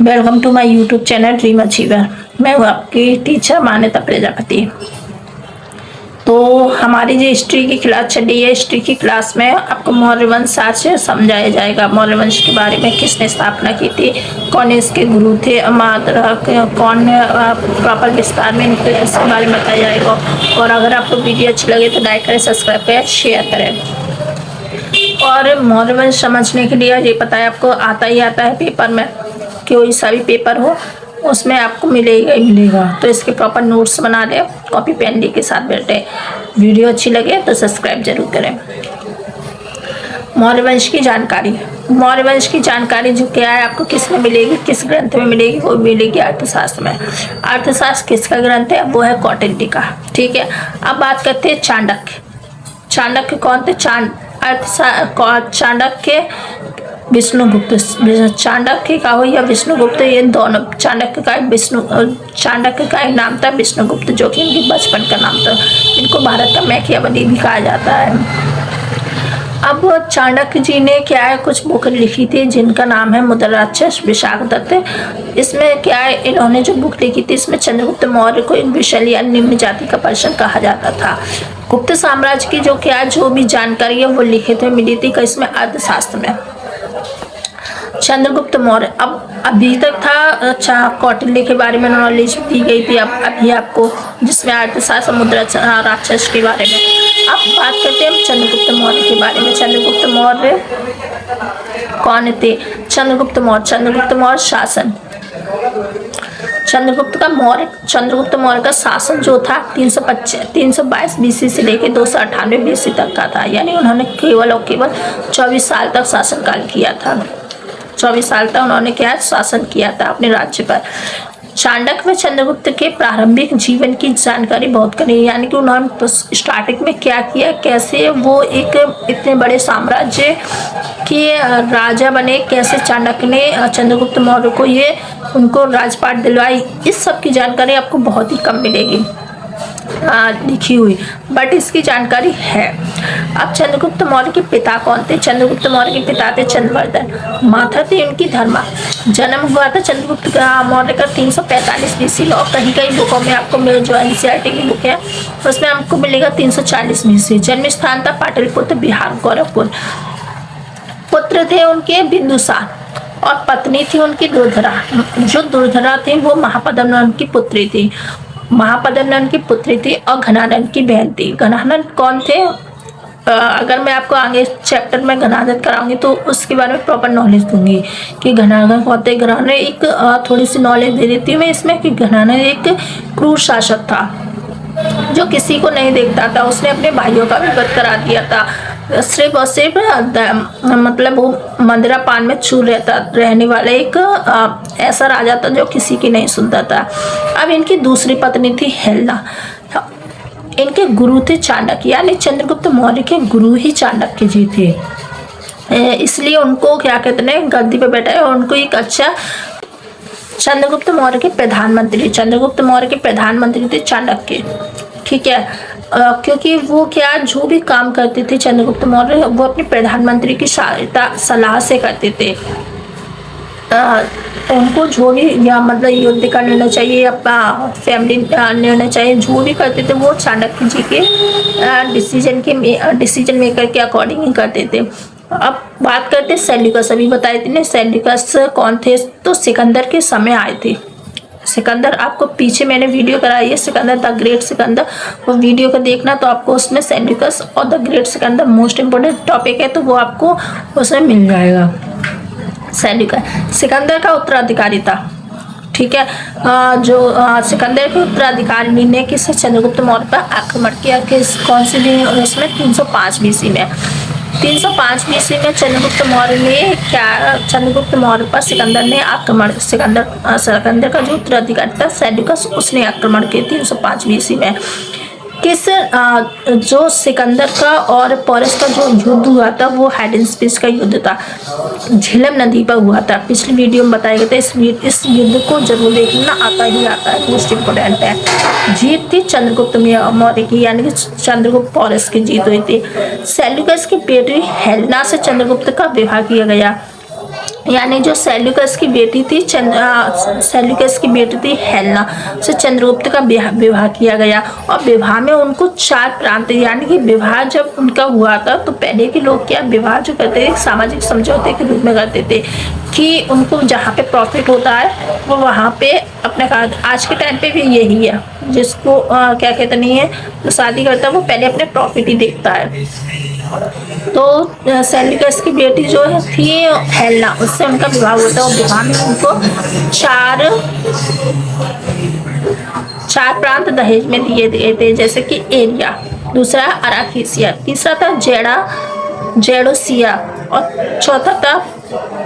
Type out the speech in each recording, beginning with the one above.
Welcome to my YouTube channel dream achiever. मैं हूँ आपकी टीचर मान्यता प्रजापति। तो हमारी जो हिस्ट्री की क्लास चल रही है, हिस्ट्री की क्लास में आपको मौर्य वंश आज से समझाया जाएगा। मौर्य वंश के बारे में किसने स्थापना की थी, कौन इसके गुरु थे, कौन प्रॉपर विस्तार में इनके इसके बारे में बताया जाएगा। और अगर आपको वीडियो अच्छी लगे तो लाइक करें, सब्सक्राइब करें, शेयर करें। और मौर्य वंश समझने के लिए ये पता है आपको आता ही आता है पेपर में, कोई सा भी पेपर हो उसमें आपको मिलेगा ही मिलेगा। तो इसके प्रॉपर नोट्स बना लें, कॉपी पेन के साथ बैठे। वीडियो अच्छी लगे तो सब्सक्राइब जरूर करें। मौर्य वंश की जानकारी, मौर्य वंश की जानकारी जो क्या है आपको किस में मिलेगी, किस ग्रंथ में मिलेगी, वो मिलेगी अर्थशास्त्र में। अर्थशास्त्र किसका ग्रंथ है, वो है कौटिल्य का। ठीक है, अब बात करते हैं चाणक्य। चाणक्य कौन थे? चाणक्य विष्णुगुप्त। चाणक्य का हो या विष्णुगुप्त, ये दोनों। चाणक्य का एक नाम था विष्णुगुप्त, जो कि इनके बचपन का नाम था। इनको भारत का मैकियावेली भी कहा जाता है। अब चाणक्य जी ने क्या है कुछ बुक लिखी थी जिनका नाम है मुद्राराक्षस विशाखदत्त। इसमें क्या है इन्होंने जो बुक लिखी थी इसमें चंद्रगुप्त मौर्य को एक विशल या निम्न जाति का पर्सन कहा जाता था। गुप्त साम्राज्य की जो भी जानकारी है वो लिखे थे, मिली थी इसमें अर्थशास्त्र में। चंद्रगुप्त मौर्य, अब अभी तक था अच्छा कौटिल्य के बारे में नॉलेज दी गई थी, अब अभी आपको जिसमें अर्थशास्त्र मुद्रा राक्षस के बारे में। अब बात करते हैं हम चंद्रगुप्त मौर्य के बारे में। चंद्रगुप्त मौर्य कौन थे? चंद्रगुप्त मौर्य शासन। चंद्रगुप्त मौर्य का शासन जो था 322 बीसी से लेकर 298 बीसी तक का था। यानी उन्होंने केवल 24 साल तक शासनकाल किया था। 24 साल तक उन्होंने क्या शासन किया था अपने राज्य पर। चाणक्य में चंद्रगुप्त के प्रारंभिक जीवन की जानकारी बहुत करी, यानी कि उन्होंने स्टार्टिंग में क्या किया, कैसे वो एक इतने बड़े साम्राज्य के राजा बने, कैसे चाणक्य ने चंद्रगुप्त मौर्य को ये उनको राजपाट दिलवाई, इस सब की जानकारी आपको बहुत ही कम मिलेगी लिखी हुई, बट इसकी जानकारी है। अब चंद्रगुप्त मौर्य के पिता कौन थे? चंद्रगुप्त मौर्य के पिता थे चंद्रवर्धन, माता थी उनकी धर्मा। जन्म हुआ था चंद्रगुप्त मौर्य का 345 बीसी में, और कहीं कहीं बुकों में आपको मिले, जो एनसीईआरटी की बुक है उसमें आपको मिलेगा 340 बीसी। जन्म स्थान था पाटलिपुत्र, बिहार, गोरखपुर। पुत्र थे उनके बिंदुसार और पत्नी थी उनकी दुर्धरा। जो दुर्धरा थी वो महापद्मनाभ की पुत्री थी, और घनानंद की बहन थी। घनानंद कौन थे? अगर मैं आपको आगे चैप्टर में घनानंद कराऊंगी तो उसके बारे में प्रॉपर नॉलेज दूंगी कि घनानंद कौन थे। घनानंद एक थोड़ी सी नॉलेज दे देती हूँ मैं इसमें कि घनानंद एक क्रूर शासक था जो किसी को नहीं देखता था। उसने अपने भाइयों का भी वध करा दिया था। सिर्फ और सिर्फ मतलब वो मंदिरा पान में चूर रहने वाला एक ऐसा राजा था जो किसी की नहीं सुनता था। अब इनकी दूसरी पत्नी थी हेलेना। इनके गुरु थे चाणक्य, यानी चंद्रगुप्त मौर्य के गुरु ही चाणक्य जी थे। इसलिए उनको क्या कहते हैं गद्दी पे बैठा है। उनको एक अच्छा चंद्रगुप्त मौर्य के प्रधानमंत्री थे चाणक्य। ठीक है, क्योंकि वो क्या जो भी काम करते थे चंद्रगुप्त मौर्य वो अपने प्रधानमंत्री की सलाह से करते थे। उनको जो भी या मतलब युद्ध का निर्णय चाहिए या फैमिली निर्णय चाहिए, जो भी करते थे वो चाणक्य जी के डिसीजन मेकर के अकॉर्डिंग ही करते थे। अब बात करते हैं सेल्यूकस। अभी बताए थे ना सेल्यूकस कौन थे, तो सिकंदर के समय आए थे। सिकंदर आपको पीछे मैंने वीडियो कराई है, सिकंदर द ग्रेट सिकंदर, वो वीडियो को देखना तो आपको उसमें सेल्यूकस और the great Sikandar most important topic है, तो वो आपको उसमें मिल जाएगा। सिकंदर का उत्तराधिकारी था। ठीक है, जो सिकंदर के उत्तराधिकारी ने किस चंद्रगुप्त मौर्य पर आक्रमण किया, किस कौन से दिन? उसमें 305 बीसी में। 305 बीसी में चंद्रगुप्त मौर्य पर सिकंदर ने आक्रमण, सिकंदर का जो उत्तराधिकारी था सेल्यूकस, उसने आक्रमण किया 305 बीसी में। जो सिकंदर का और पोरस का जो युद्ध हुआ था वो हाइड एंड स्पीच का युद्ध था, झेलम नदी पर हुआ था। पिछली वीडियो में बताया गया था। इस युद्ध को जरूर देखना, आता है, मोस्ट इम्पोर्टेंट है। जीत थी चंद्रगुप्त मौर्य की, यानी कि चंद्रगुप्त पोरस की जीत हुई थी। सेल्यूकस की बेटी हेलेना से चंद्रगुप्त का विवाह किया गया। यानी जो सेल्यूकस की बेटी थी सेल्यूकस की बेटी थी हेलेना से चंद्रगुप्त का विवाह किया गया। और विवाह में उनको 4 प्रांत, यानी कि विवाह जब उनका हुआ था तो पहले के लोग क्या विवाह जो करते थे सामाजिक समझौते के रूप में करते थे कि उनको जहाँ पे प्रॉफिट होता है वो वहाँ पे अपने का। आज के टाइम पे भी यही है, जिसको क्या कहते नहीं है तो शादी करता है वो पहले अपने प्रॉफिट ही देखता है। तो सेल्यूकस की बेटी जो है थी हेलेना, उससे उनका विवाह हुआ था और विवाह में उनको 4 प्रांत दहेज में दिए गए थे, जैसे कि एरिया, दूसरा अराकिसिया, तीसरा था जेडोसिया और चौथा था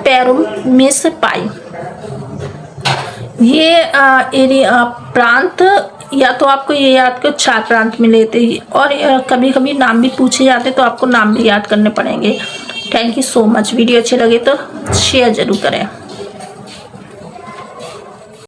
पेरुमिस पाई। ये एरिया प्रांत या तो आपको ये याद कर 4 प्रांत मिले थे और कभी कभी नाम भी पूछे जाते तो आपको नाम भी याद करने पड़ेंगे। Thank you so much. Video अच्छे लगे तो शेयर जरूर करें।